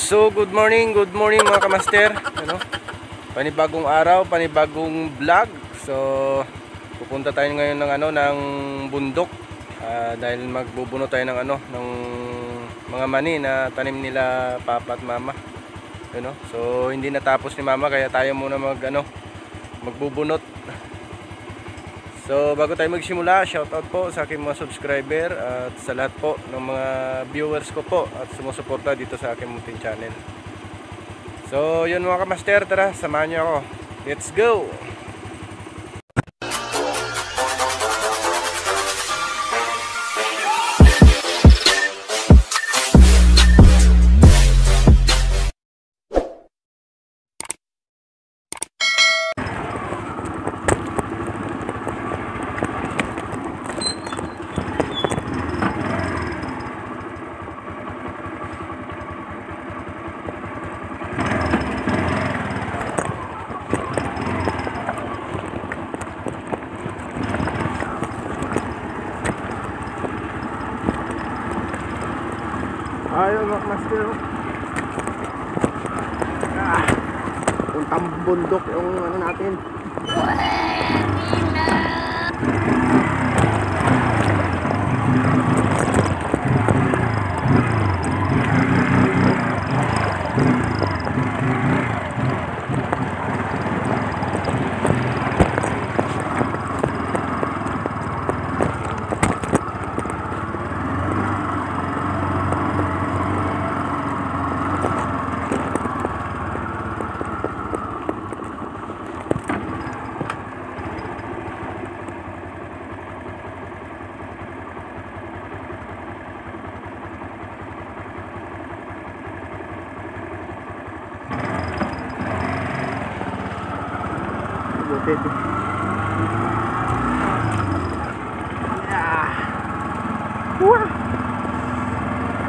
So good morning mga kamaster. Ano? Panibagong araw, panibagong vlog. So pupunta tayo ngayon ng bundok dahil magbubuno tayo ng mga mani na tanim nila papa at mama. Ano? So hindi natapos ni mama kaya tayo muna magbubunot. So bago tayo magsimula, shoutout po sa aking mga subscriber at sa lahat po ng mga viewers ko po at sumusuporta dito sa aking munting channel. So yun mga kamaster, tara samahan niyo ako. Let's go! Ayun mga master, puntang bundok yung natin.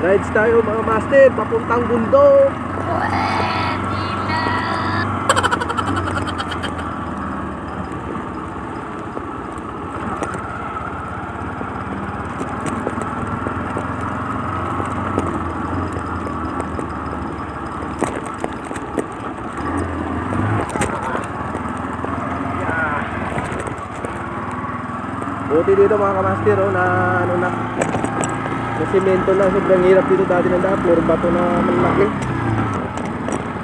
Rides tayo mga master, papuntang bundok. Buti dito mga kamaster na na semento na, sobrang hirap dito dati ng daan, puro bato na malaki.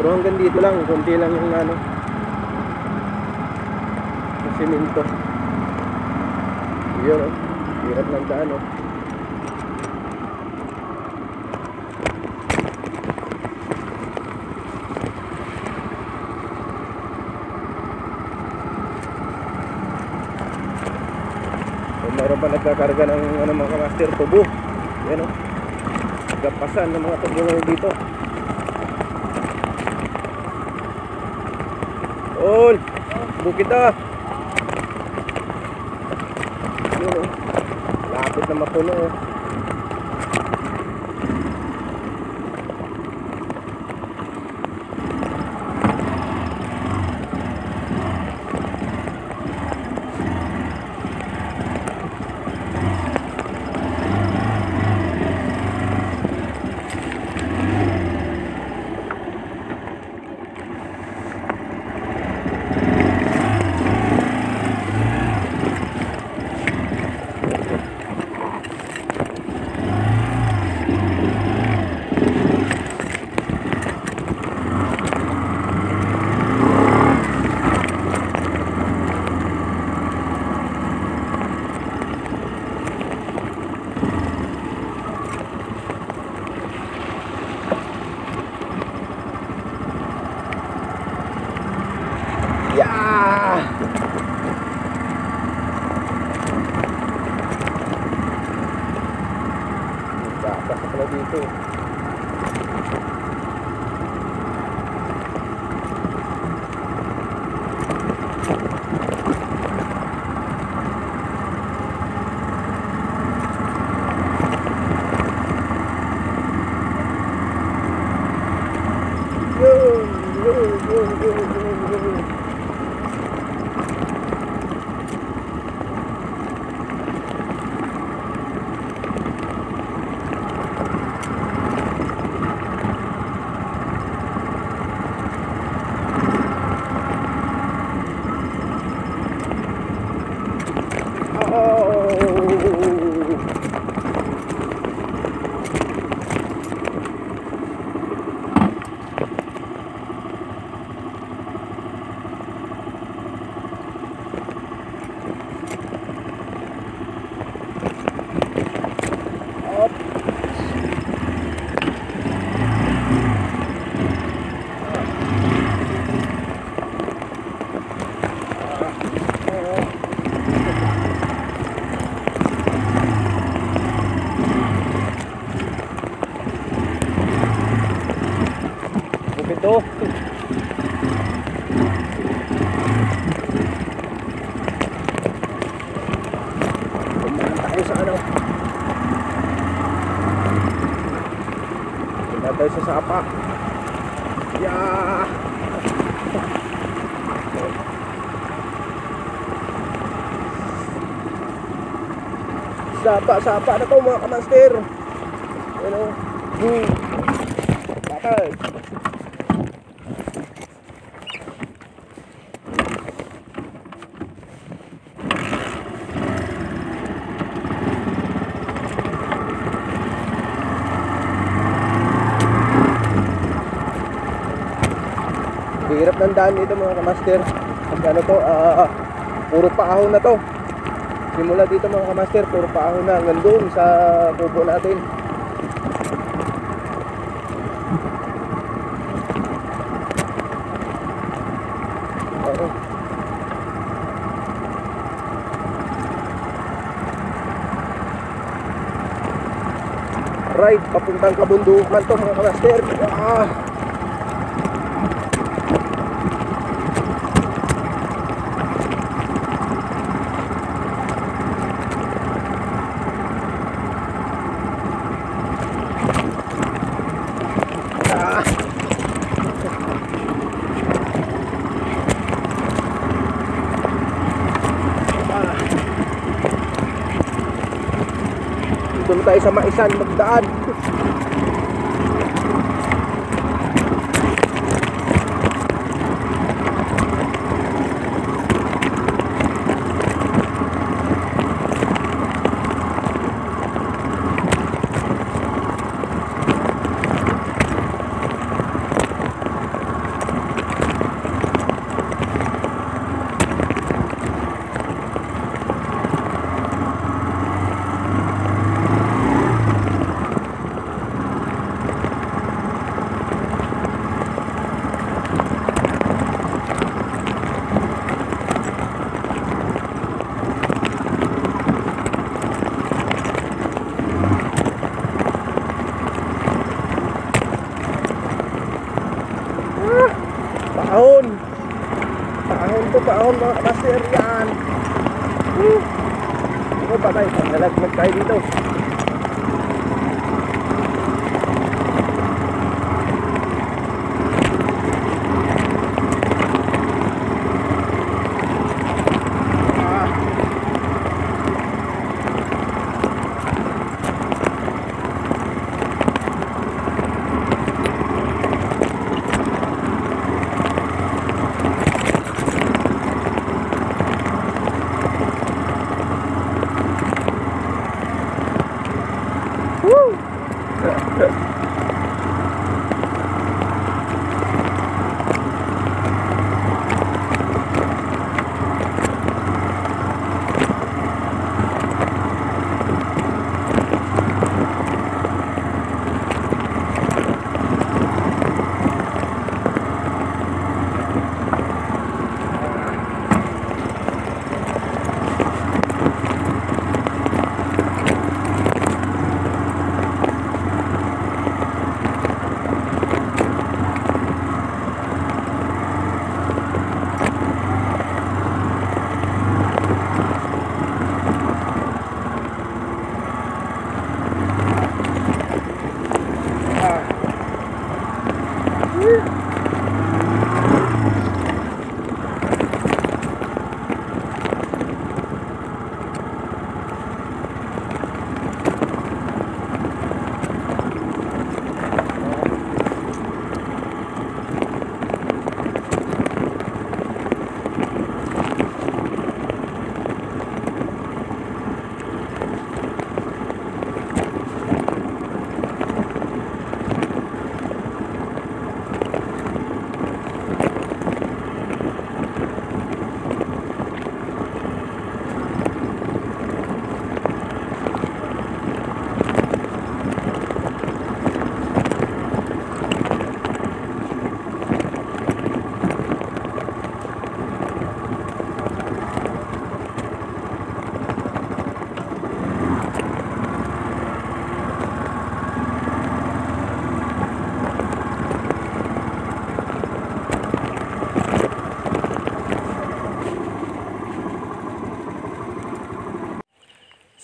Pero hanggang dito lang, konti lang yung semento. Yun hirap ng daan Meron pa nagkakarga ng mga kamaster, tubo. Yan gapasan ng mga tubo ngayon dito. Ol, bukid yun lapit na mapuno dito. Ito. Pumunta tayo sa ano. Pumunta tayo sa sapa. Yeah! Sapa na to mga kamaster. Ano? Bakit? Hirap ng daan dito mga kamaster. Pag ano to, puro paahon na to. Simula dito mga kamaster, puro paahon na hanggang doon sa kubo natin. Right, papuntang kabundukan to mga kamaster. Doon tayo sa Maisan magdaan. Paahon mga kamaster yan. Ano ba tayo? Nalaglag tayo dito.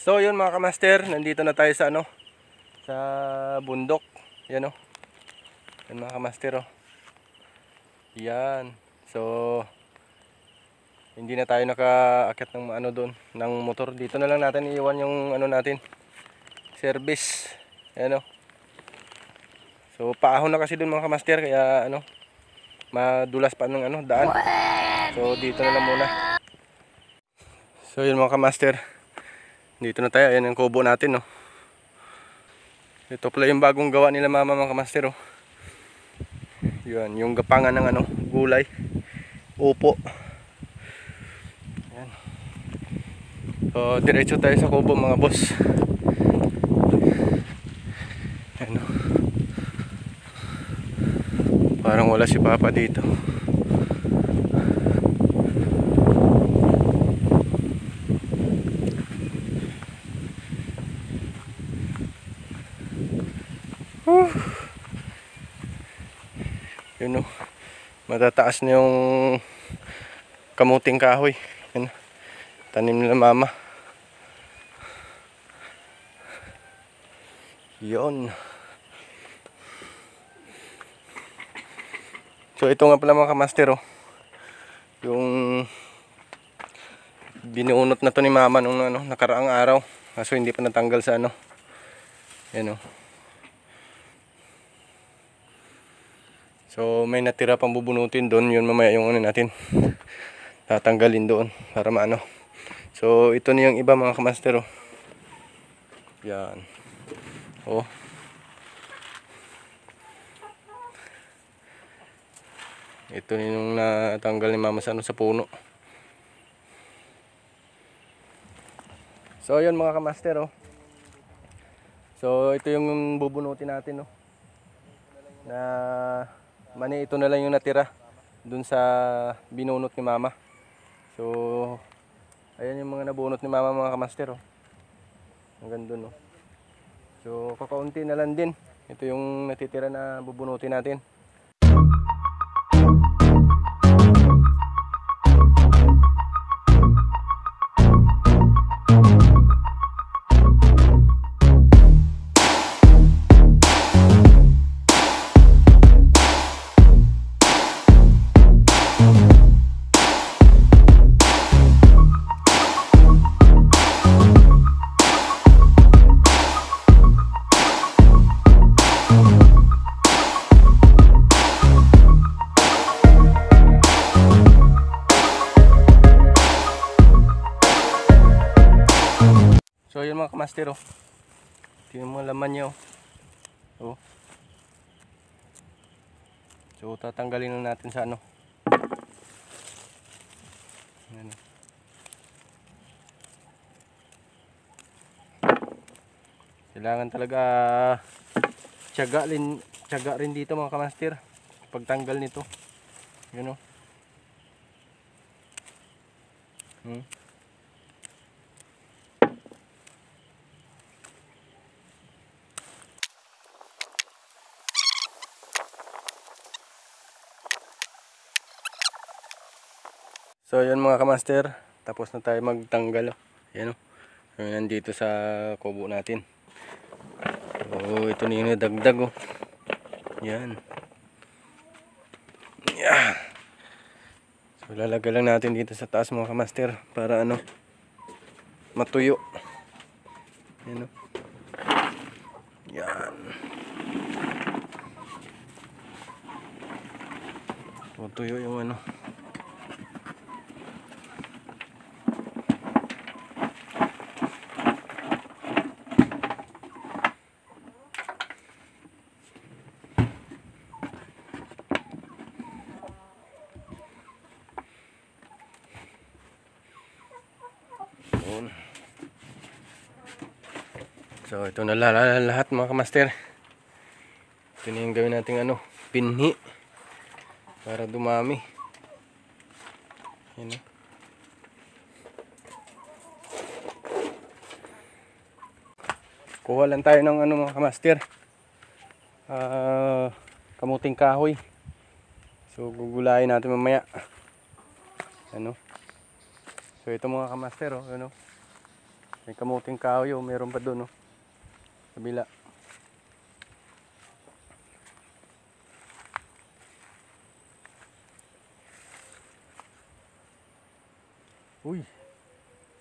So yun mga kamaster, nandito na tayo sa ano, sa bundok. Yan oh. Yan mga kamaster oh. Yan. So hindi na tayo nakaakyat ng ano doon, ng motor. Dito na lang natin iiwan yung ano natin, service. Yan oh. So paahon na kasi doon mga kamaster, kaya ano, madulas pa ng ano, daan. So dito na lang muna. So yun mga kamaster, dito na tayo. Ayan ang kubo natin oh. Ito pala yung bagong gawa nila mama mga kamaster oh. Yan, yung gapangan ng ano, gulay, upo. Yan. So diretso tayo sa kubo mga boss. Yan oh. Parang wala si papa dito. Yun o, matataas na yung kamuting kahoy. Yan, tanim nila mama. Yun. So ito nga pala mga kamaster oh, yung binuunot na to ni mama nung ano, nakaraang araw. Kaso hindi pa natanggal sa ano. Yan oh. So may natira pang bubunutin doon, yun mamaya yung ano natin tatanggalin doon para maano. So ito na yung iba mga kamaster oh. Yan. Oh. Ito yung natanggal ni mama sa ano, sa puno. So yun mga kamaster oh. So ito yung bubunutin natin oh. Na mani ito na lang yung natira dun sa binunot ni mama. So ayan yung mga nabunot ni mama mga kamaster oh. Hanggang dun oh. So kakaunti na lang din. Ito yung natitira na bubunutin natin. So yun mga kamaster oh. Tingnan mo laman niya oh. Oh. So tatanggalin na natin sa ano. Ayan. Kailangan talaga tiyaga rin dito mga kamaster pagtanggal nito. Yun oh. So yun mga kamaster, tapos na tayo magtanggal. Ayan o, so, nandito sa kubo natin. So ito na yung nadagdag o. Yan. Yeah. So lalagay lang natin dito sa taas mga kamaster para ano, matuyo. Ayan o. Yan. Matuyo yung ano. So ito na lahat mga kamaster. Ito na yung gawin natin ano, pinhi para dumami. Yan, kuha lang tayo ng ano mga kamaster, kamuting kahoy. So gugulayin natin mamaya. Ano? So ito mga kamaster oh, ano? May kamuting kahoy, oh. Meron pa doon, oh. Kabila. Uy,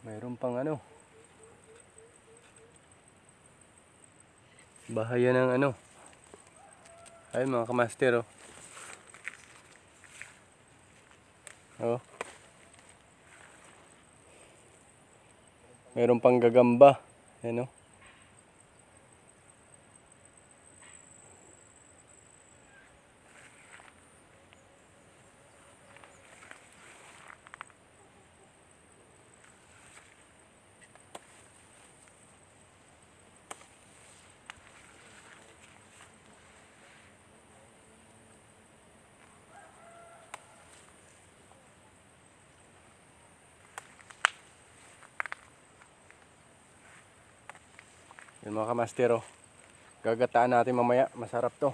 mayroon pang ano. Bahaya ng ano. Ayun mga kamaster, oh. Oh. Mayroon pang gagamba. Ayan, oh. Yun mga kamaster, oh. Gagataan natin mamaya. Masarap to.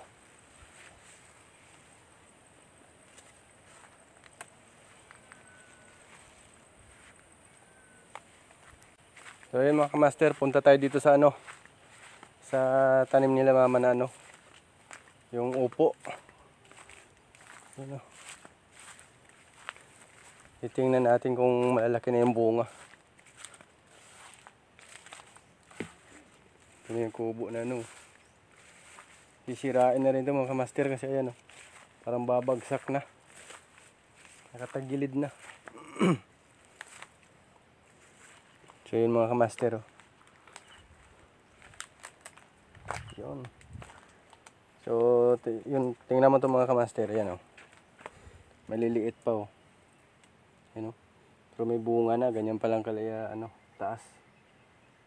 So yun mga kamaster, punta tayo dito sa ano, sa tanim nila mama na ano, yung upo. Yun, oh. Titingnan natin kung malalaki na yung bunga. Ito yung kubo na ano. Sisirain na rin ito mga kamaster kasi ayan, oh. Parang babagsak na. Nakatagilid na. So yun mga kamaster, oh. Yun. So yun, tingnan mo ito mga kamaster. Ayan, oh. Maliliit pa, oh. Ayan, oh. Pero may bunga na. Ganyan palang kalaya ano, taas.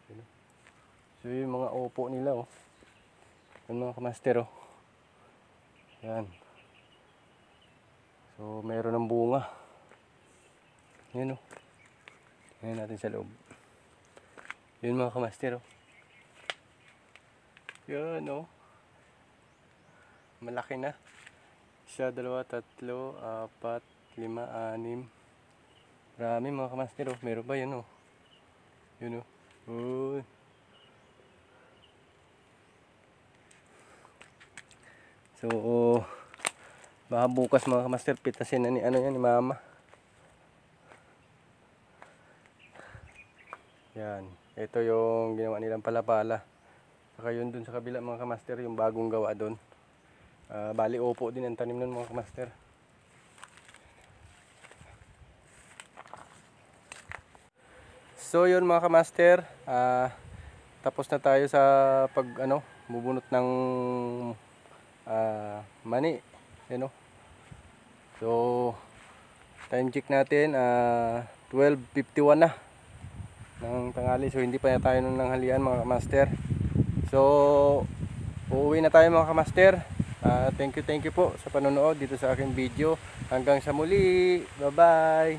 Ayan, oh. So yung mga upo nila, oh. Yan mga kamaster, oh. Yan. So mayroon ng bunga. Yan, oh. Tingnan natin sa loob. Yun mga kamaster, oh. Yan, oh. Malaki na. 1, 2, 3, 4, 5, 6. Marami mga kamaster, oh. Meron ba yan, oh. Yun, oh. Uy. So, baka bukas mga kamaster, pitasin na ni ano yan, ni mama. Yan. Ito yung ginawa nilang palapala. Saka yun dun sa kabila mga kamaster, yung bagong gawa dun. Bali opo din ang tanim nun mga kamaster. So yun mga kamaster, tapos na tayo sa pag ano, bubunot ng mani. Yan, oh. So time check natin, 12:51 na ng tanghali. So hindi pa na tayo nung nanghalian mga kamaster. So uuwi na tayo mga kamaster. Thank you po sa panonood dito sa aking video. Hanggang sa muli. Bye bye.